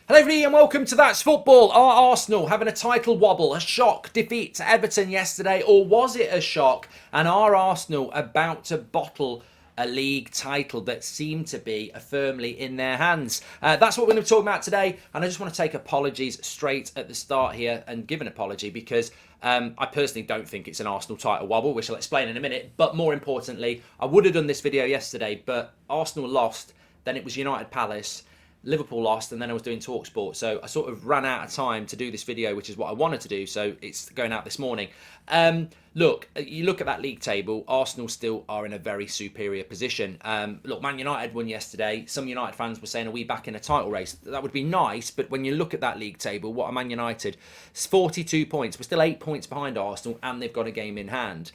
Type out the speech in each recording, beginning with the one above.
Hello everybody and welcome to That's Football. Are Arsenal having a title wobble, a shock defeat to Everton yesterday, or was it a shock? And are Arsenal about to bottle a league title that seemed to be firmly in their hands? That's what we're going to talk about today, and I just want to take apologies straight at the start here and give an apology because I personally don't think it's an Arsenal title wobble, which I'll explain in a minute. But more importantly, I would have done this video yesterday, but Arsenal lost, then it was United Palace, Liverpool lost, and then I was doing TalkSport, so I sort of ran out of time to do this video, which is what I wanted to do, so it's going out this morning. Look, you look at that league table, Arsenal still are in a very superior position. Look, Man United won yesterday. Some United fans were saying, are we back in a title race? That would be nice, but when you look at that league table, what are Man United? It's 42 points. We're still 8 points behind Arsenal, and they've got a game in hand.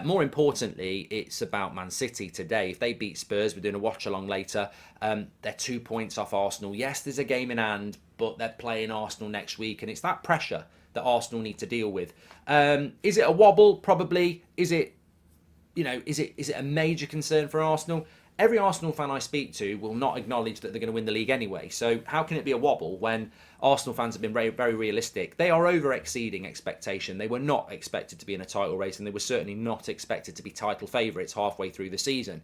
More importantly, it's about Man City today. If they beat Spurs, we're doing a watch-along later, they're 2 points off Arsenal. Yes, there's a game in hand, but they're playing Arsenal next week, and it's that pressure that Arsenal need to deal with. Is it a wobble? Probably. Is it a major concern for Arsenal? Every Arsenal fan I speak to will not acknowledge that they're going to win the league anyway. So how can it be a wobble when Arsenal fans have been very, very realistic? They are over-exceeding expectation. They were not expected to be in a title race, and they were certainly not expected to be title favourites halfway through the season.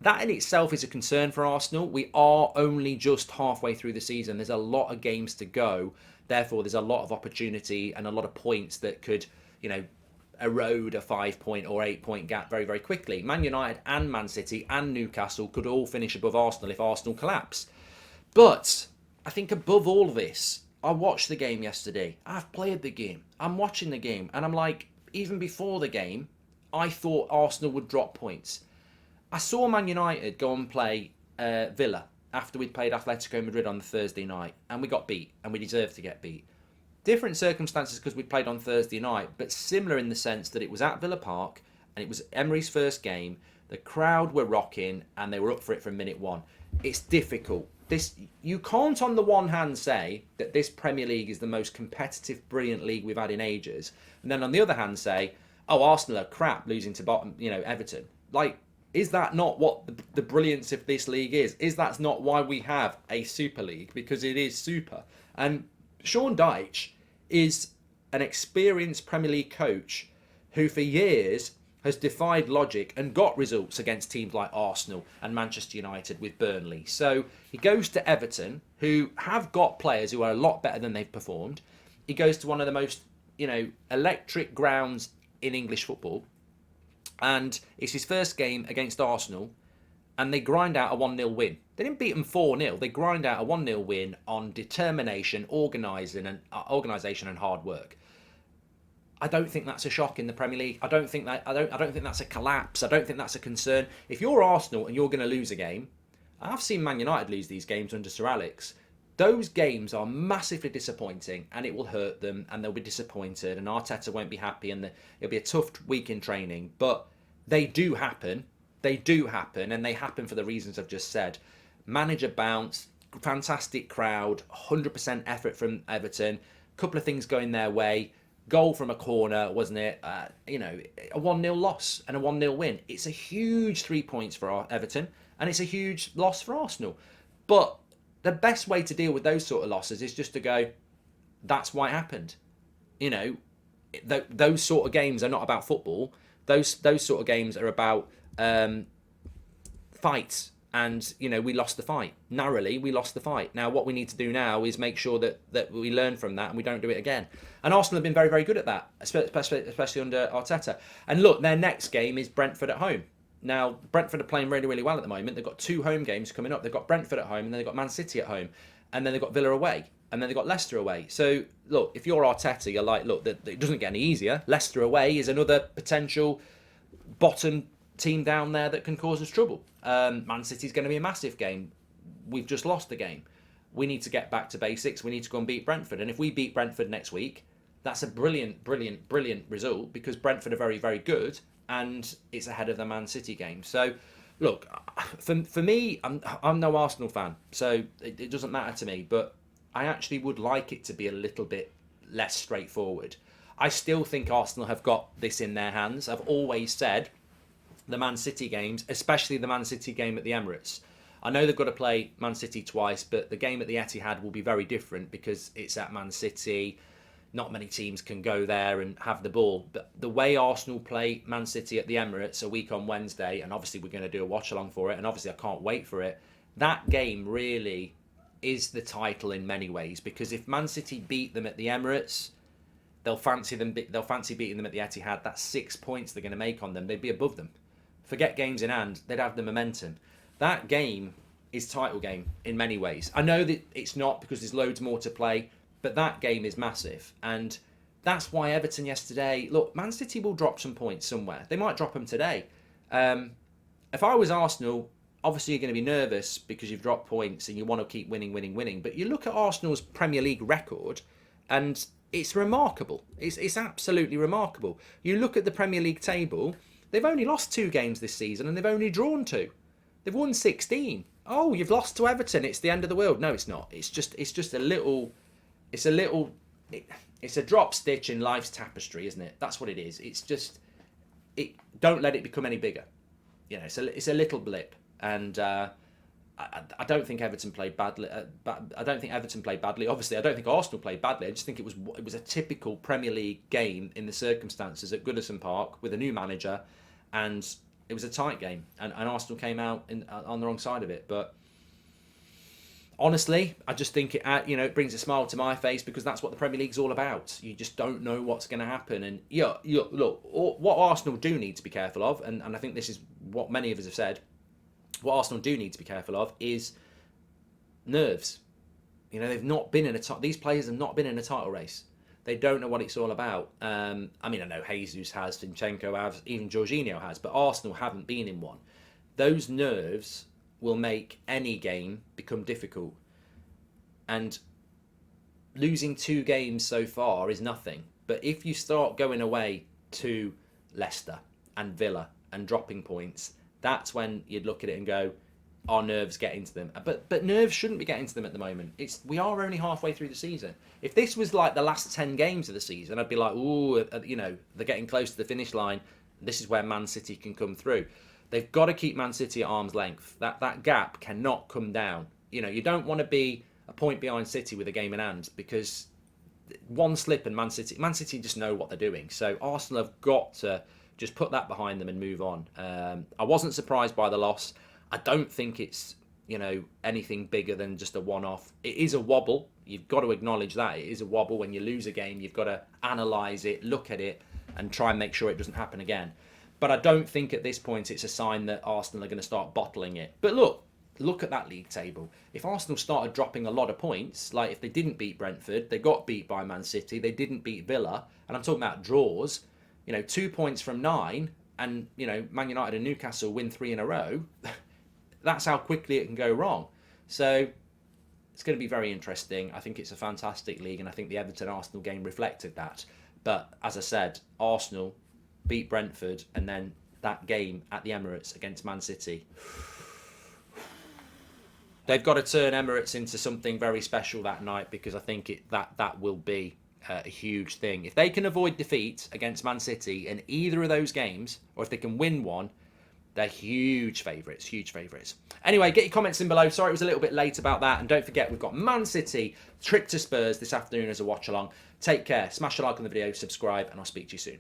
That in itself is a concern for Arsenal. We are only just halfway through the season. There's a lot of games to go. Therefore, there's a lot of opportunity and a lot of points that could, erode a 5-point or 8-point gap very, very quickly. Man United and Man City and Newcastle could all finish above Arsenal if Arsenal collapse. But I think above all this, I watched the game yesterday. I've played the game. I'm watching the game. And I'm like, even before the game, I thought Arsenal would drop points. I saw Man United go and play Villa after we'd played Atletico Madrid on the Thursday night, and we got beat, and we deserved to get beat. Different circumstances because we played on Thursday night, but similar in the sense that it was at Villa Park, and it was Emery's first game. The crowd were rocking, and they were up for it from minute one. It's difficult. You can't on the one hand say that this Premier League is the most competitive, brilliant league we've had in ages, and then on the other hand say, oh, Arsenal are crap losing to Everton. Is that not what the brilliance of this league is? Is that not why we have a Super League? Because it is super. And Sean Dyche is an experienced Premier League coach who for years has defied logic and got results against teams like Arsenal and Manchester United with Burnley. So he goes to Everton, who have got players who are a lot better than they've performed. He goes to one of the most, electric grounds in English football. And it's his first game against Arsenal, and they grind out a 1-0 win. They didn't beat them 4-0. They grind out a 1-0 win on determination, organisation and hard work. I don't think that's a shock in the Premier League. I don't think that's a collapse. I don't think that's a concern. If you're Arsenal and you're going to lose a game, I've seen Man United lose these games under Sir Alex. Those games are massively disappointing, and it will hurt them, and they'll be disappointed, and Arteta won't be happy, and it'll be a tough week in training. But they do happen. They do happen, and they happen for the reasons I've just said. Manager bounce, fantastic crowd, 100% effort from Everton, a couple of things going their way, goal from a corner, wasn't it? A 1-0 loss and a 1-0 win. It's a huge 3 points for Everton, and it's a huge loss for Arsenal. But the best way to deal with those sort of losses is just to go, that's why it happened. Those sort of games are not about football. Those sort of games are about fights. And, we lost the fight. Narrowly, we lost the fight. Now, what we need to do now is make sure that we learn from that and we don't do it again. And Arsenal have been very, very good at that, especially under Arteta. And look, their next game is Brentford at home. Now, Brentford are playing really, really well at the moment. They've got 2 home games coming up. They've got Brentford at home, and then they've got Man City at home. And then they've got Villa away. And then they've got Leicester away. So, look, if you're Arteta, you're like, look, it doesn't get any easier. Leicester away is another potential bottom team down there that can cause us trouble. Man City's going to be a massive game. We've just lost the game. We need to get back to basics. We need to go and beat Brentford. And if we beat Brentford next week, that's a brilliant, brilliant, brilliant result because Brentford are very, very good. And it's ahead of the Man City game. So, look, for me, I'm no Arsenal fan, so it doesn't matter to me. But I actually would like it to be a little bit less straightforward. I still think Arsenal have got this in their hands. I've always said the Man City games, especially the Man City game at the Emirates, I know they've got to play Man City twice, but the game at the Etihad will be very different because it's at Man City. Not many teams can go there and have the ball. But the way Arsenal play Man City at the Emirates a week on Wednesday, and obviously we're going to do a watch along for it, and obviously I can't wait for it. That game really is the title in many ways, because if Man City beat them at the Emirates, they'll fancy beating them at the Etihad. That's 6 points they're going to make on them. They'd be above them. Forget games in hand. They'd have the momentum. That game is title game in many ways. I know that it's not because there's loads more to play, but that game is massive. And that's why Everton yesterday... Look, Man City will drop some points somewhere. They might drop them today. If I was Arsenal, obviously you're going to be nervous because you've dropped points and you want to keep winning. But you look at Arsenal's Premier League record and it's remarkable. It's absolutely remarkable. You look at the Premier League table, they've only lost 2 games this season and they've only drawn 2. They've won 16. Oh, you've lost to Everton. It's the end of the world. No, it's not. It's just a little... It's a drop stitch in life's tapestry, isn't it? That's what it is. It's just... Don't let it become any bigger. You know, it's a little blip. And I don't think Everton played badly. I don't think Everton played badly. Obviously, I don't think Arsenal played badly. I just think it was a typical Premier League game in the circumstances at Goodison Park with a new manager, and it was a tight game. And Arsenal came out on the wrong side of it. But honestly, I just think it brings a smile to my face because that's what the Premier League's all about. You just don't know what's going to happen. And look, what Arsenal do need to be careful of, and I think this is what many of us have said. What Arsenal do need to be careful of is nerves. You know, they've not been in these players have not been in a title race. They don't know what it's all about. I know Jesus has, Zinchenko has, even Jorginho has, but Arsenal haven't been in one. Those nerves will make any game become difficult. And losing 2 games so far is nothing. But if you start going away to Leicester and Villa and dropping points, that's when you'd look at it and go, our nerves getting to them. But nerves shouldn't be getting to them at the moment. We are only halfway through the season. If this was like the last 10 games of the season, I'd be like, ooh, they're getting close to the finish line. This is where Man City can come through. They've got to keep Man City at arm's length. That gap cannot come down. You know, you don't want to be a point behind City with a game in hand, because one slip and Man City just know what they're doing. So Arsenal have got to just put that behind them and move on. I wasn't surprised by the loss. I don't think it's, anything bigger than just a one-off. It is a wobble. You've got to acknowledge that. It is a wobble. When you lose a game, you've got to analyse it, look at it, and try and make sure it doesn't happen again. But I don't think at this point it's a sign that Arsenal are going to start bottling it. But look at that league table. If Arsenal started dropping a lot of points, like if they didn't beat Brentford, they got beat by Man City, they didn't beat Villa, and I'm talking about draws, 2 points from 9, and, Man United and Newcastle win 3 in a row, that's how quickly it can go wrong. So it's going to be very interesting. I think it's a fantastic league, and I think the Everton-Arsenal game reflected that. But as I said, Arsenal beat Brentford, and then that game at the Emirates against Man City. They've got to turn Emirates into something very special that night, because I think that will be a huge thing. If they can avoid defeat against Man City in either of those games, or if they can win one, they're huge favourites, Anyway, get your comments in below. Sorry it was a little bit late about that. And don't forget, we've got Man City, trip to Spurs this afternoon as a watch along. Take care, smash a like on the video, subscribe, and I'll speak to you soon.